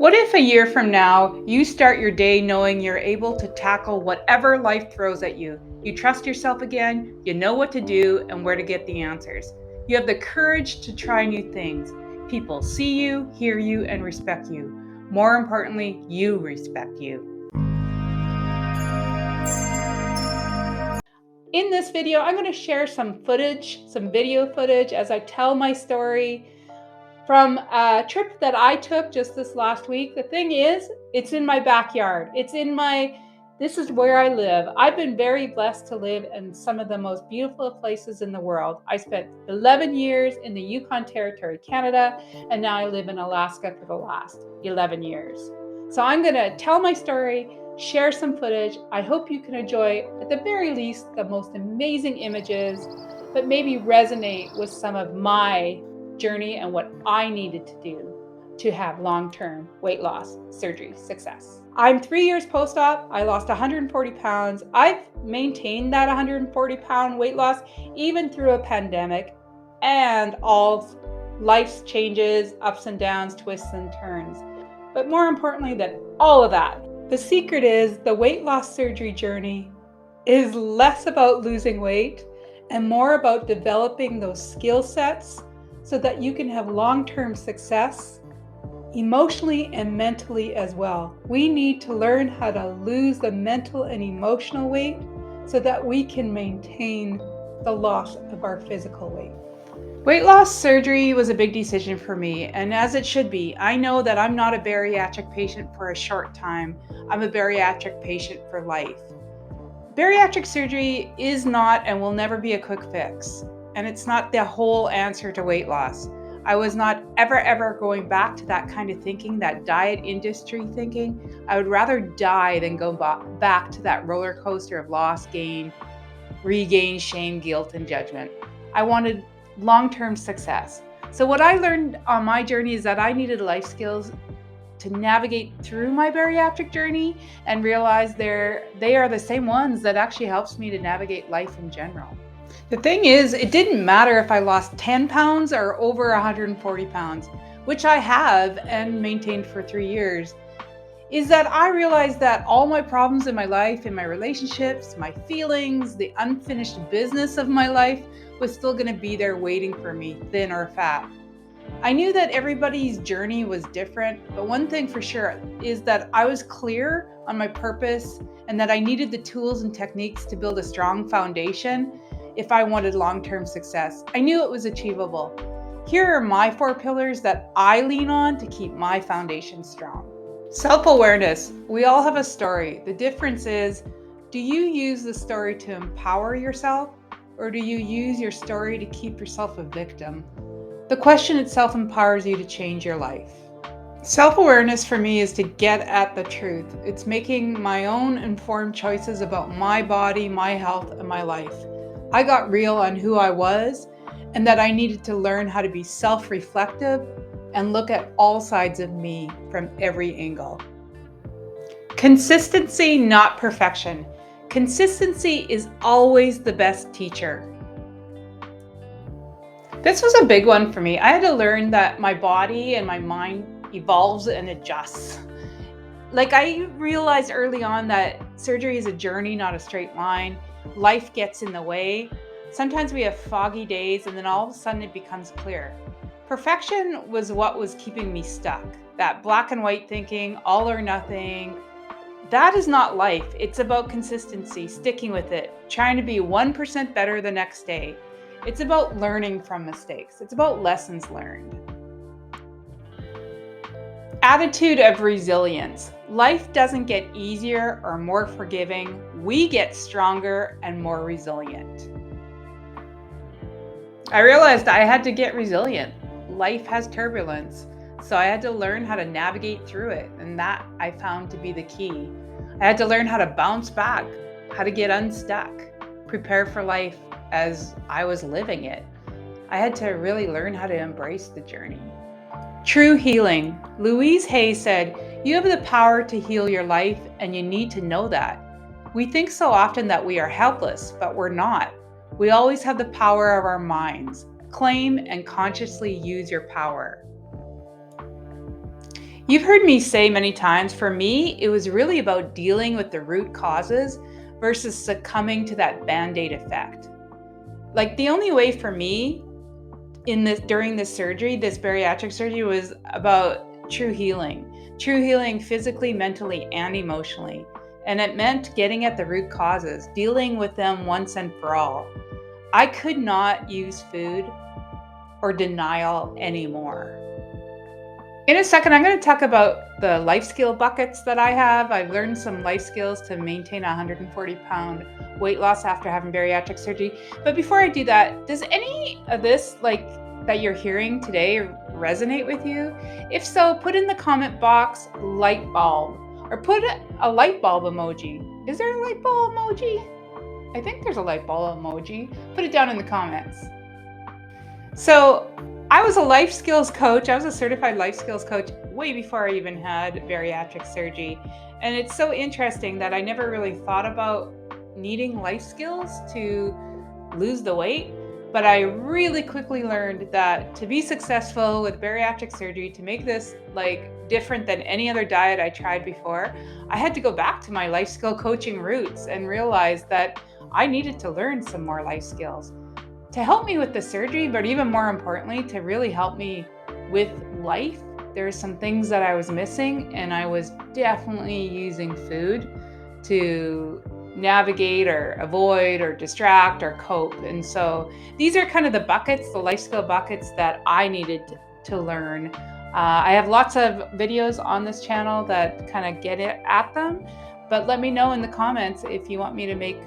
What if a year from now, you start your day knowing you're able to tackle whatever life throws at you? You trust yourself again, you know what to do and where to get the answers. You have the courage to try new things. People see you, hear you, and respect you. More importantly, you respect you. In this video, I'm going to share some video footage as I tell my story from a trip that I took just this last week. The thing is, it's in my backyard. This is where I live. I've been very blessed to live in some of the most beautiful places in the world. I spent 11 years in the Yukon Territory, Canada, and now I live in Alaska for the last 11 years. So I'm gonna tell my story, share some footage. I hope you can enjoy, at the very least, the most amazing images, but maybe resonate with some of my journey and what I needed to do to have long-term weight loss surgery success. I'm 3 years post-op. I lost 140 pounds. I've maintained that 140-pound weight loss even through a pandemic and all life's changes, ups and downs, twists and turns. But more importantly than all of that, the secret is the weight loss surgery journey is less about losing weight and more about developing those skill sets so that you can have long-term success emotionally and mentally as well. We need to learn how to lose the mental and emotional weight so that we can maintain the loss of our physical weight. Weight loss surgery was a big decision for me, and as it should be. I know that I'm not a bariatric patient for a short time. I'm a bariatric patient for life. Bariatric surgery is not and will never be a quick fix. And it's not the whole answer to weight loss. I was not ever going back to that kind of thinking, that diet industry thinking. I would rather die than go back to that roller coaster of loss, gain, regain, shame, guilt, and judgment. I wanted long-term success. So what I learned on my journey is that I needed life skills to navigate through my bariatric journey and realize they are the same ones that actually helps me to navigate life in general. The thing is, it didn't matter if I lost 10 pounds or over 140 pounds, which I have and maintained for 3 years, is that I realized that all my problems in my life, in my relationships, my feelings, the unfinished business of my life was still going to be there waiting for me, thin or fat. I knew that everybody's journey was different, but one thing for sure is that I was clear on my purpose and that I needed the tools and techniques to build a strong foundation if I wanted long-term success. I knew it was achievable. Here are my 4 pillars that I lean on to keep my foundation strong. Self-awareness. We all have a story. The difference is, do you use the story to empower yourself, or do you use your story to keep yourself a victim? The question itself empowers you to change your life. Self-awareness for me is to get at the truth. It's making my own informed choices about my body, my health, and my life. I got real on who I was and that I needed to learn how to be self-reflective and look at all sides of me from every angle. Consistency, not perfection. Consistency is always the best teacher. This was a big one for me. I had to learn that my body and my mind evolves and adjusts. I realized early on that surgery is a journey, not a straight line. Life gets in the way. Sometimes we have foggy days and then all of a sudden it becomes clear. Perfection was what was keeping me stuck. That black and white thinking, all or nothing. That is not life. It's about consistency, sticking with it, trying to be 1% better the next day. It's about learning from mistakes. It's about lessons learned. Attitude of resilience. Life doesn't get easier or more forgiving. We get stronger and more resilient. I realized I had to get resilient. Life has turbulence, so I had to learn how to navigate through it, and that I found to be the key. I had to learn how to bounce back, how to get unstuck, prepare for life as I was living it. I had to really learn how to embrace the journey. True healing. Louise Hay said, "You have the power to heal your life, and you need to know that." We think so often that we are helpless, but we're not. We always have the power of our minds. Claim and consciously use your power. You've heard me say many times, for me, it was really about dealing with the root causes versus succumbing to that band-aid effect. Like the only way for me during this surgery, this bariatric surgery, was about true healing. True healing physically, mentally, and emotionally. And it meant getting at the root causes, dealing with them once and for all. I could not use food or denial anymore. In a second, I'm going to talk about the life skill buckets that I have. I've learned some life skills to maintain a 140-pound weight loss after having bariatric surgery. But before I do that, does any of this, like that you're hearing today, resonate with you? If so, put in the comment box light bulb or put a light bulb emoji. Is there a light bulb emoji? I think there's a light bulb emoji. Put it down in the comments. So I was a life skills coach. I was a certified life skills coach way before I even had bariatric surgery. And it's so interesting that I never really thought about needing life skills to lose the weight. But I really quickly learned that to be successful with bariatric surgery, to make this like different than any other diet I tried before, I had to go back to my life skill coaching roots and realize that I needed to learn some more life skills to help me with the surgery, but even more importantly, to really help me with life. There are some things that I was missing, and I was definitely using food to navigate or avoid or distract or cope. And so these are kind of the buckets, the life skill buckets that I needed to learn. I have lots of videos on this channel that kind of get at them. But let me know in the comments if you want me to make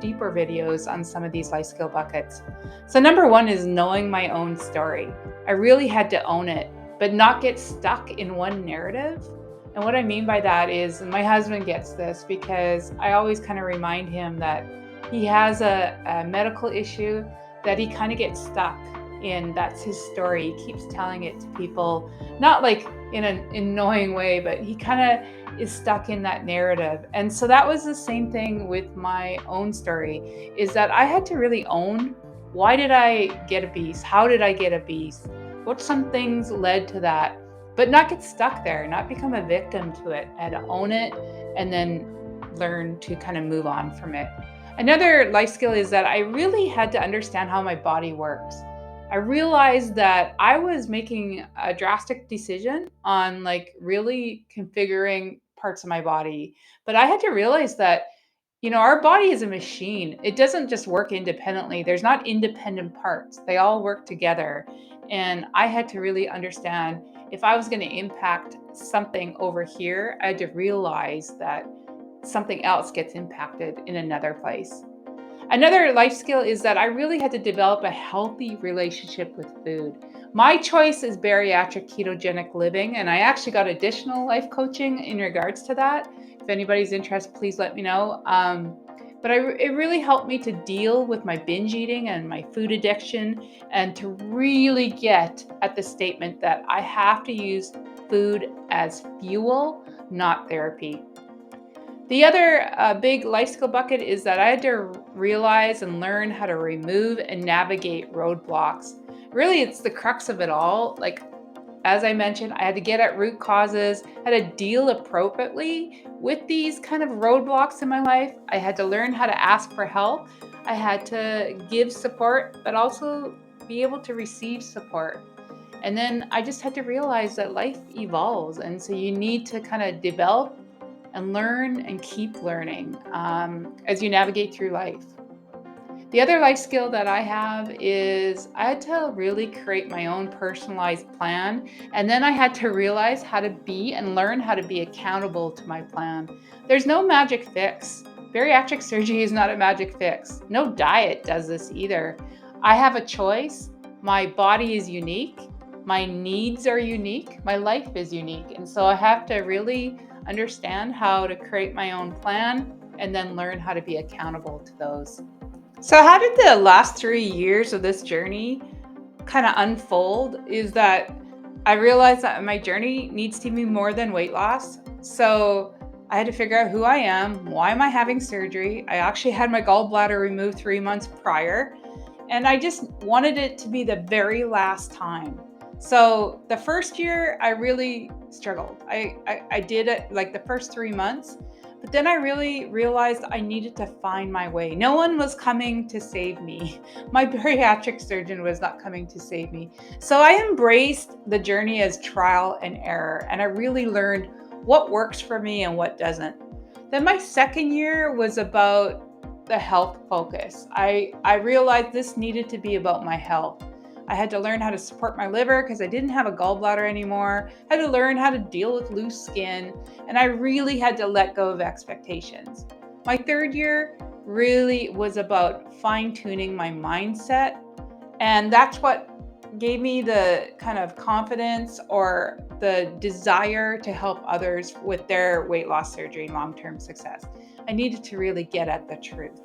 deeper videos on some of these life skill buckets. So number one is knowing my own story. I really had to own it, but not get stuck in one narrative. And what I mean by that is, and my husband gets this because I always kind of remind him that he has a medical issue that he kind of gets stuck in. That's his story. He keeps telling it to people, not like in an annoying way, but he kind of is stuck in that narrative. And so that was the same thing with my own story, is that I had to really own, why did I get obese? How did I get obese? What some things led to that? But not get stuck there, not become a victim to it. I had to own it and then learn to kind of move on from it. Another life skill is that I really had to understand how my body works. I realized that I was making a drastic decision on like really configuring parts of my body. But I had to realize that, our body is a machine. It doesn't just work independently. There's not independent parts. They all work together. And I had to really understand, if I was going to impact something over here, I had to realize that something else gets impacted in another place. Another life skill is that I really had to develop a healthy relationship with food. My choice is bariatric ketogenic living, and I actually got additional life coaching in regards to that. If anybody's interested, please let me know. But it really helped me to deal with my binge eating and my food addiction, and to really get at the statement that I have to use food as fuel, not therapy. The other big life skill bucket is that I had to realize and learn how to remove and navigate roadblocks. Really, it's the crux of it all. Like, as I mentioned, I had to get at root causes, had to deal appropriately with these kind of roadblocks in my life. I had to learn how to ask for help. I had to give support, but also be able to receive support. And then I just had to realize that life evolves. And so you need to kind of develop and learn and keep learning as you navigate through life. The other life skill that I have is I had to really create my own personalized plan. And then I had to realize how to be and learn how to be accountable to my plan. There's no magic fix. Bariatric surgery is not a magic fix. No diet does this either. I have a choice. My body is unique. My needs are unique. My life is unique. And so I have to really understand how to create my own plan and then learn how to be accountable to those. So how did the last 3 years of this journey kind of unfold is that I realized that my journey needs to be more than weight loss. So I had to figure out who I am. Why am I having surgery? I actually had my gallbladder removed 3 months prior, and I just wanted it to be the very last time. So the first year, I really struggled. I did it like the first 3 months, but then I really realized I needed to find my way. No one was coming to save me. My bariatric surgeon was not coming to save me. So I embraced the journey as trial and error, and I really learned what works for me and what doesn't. Then my second year was about the health focus. I realized this needed to be about my health. I had to learn how to support my liver because I didn't have a gallbladder anymore. I had to learn how to deal with loose skin, and I really had to let go of expectations. My third year really was about fine-tuning my mindset, and that's what gave me the kind of confidence or the desire to help others with their weight loss surgery and long-term success. I needed to really get at the truth.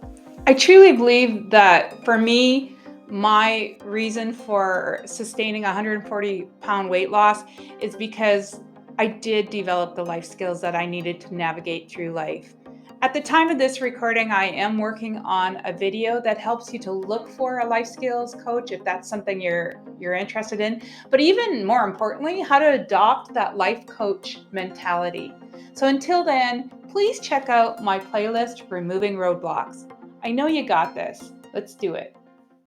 I truly believe that for me, my reason for sustaining 140-pound weight loss is because I did develop the life skills that I needed to navigate through life. At the time of this recording, I am working on a video that helps you to look for a life skills coach if that's something you're interested in. But even more importantly, how to adopt that life coach mentality. So until then, please check out my playlist, Removing Roadblocks. I know you got this. Let's do it.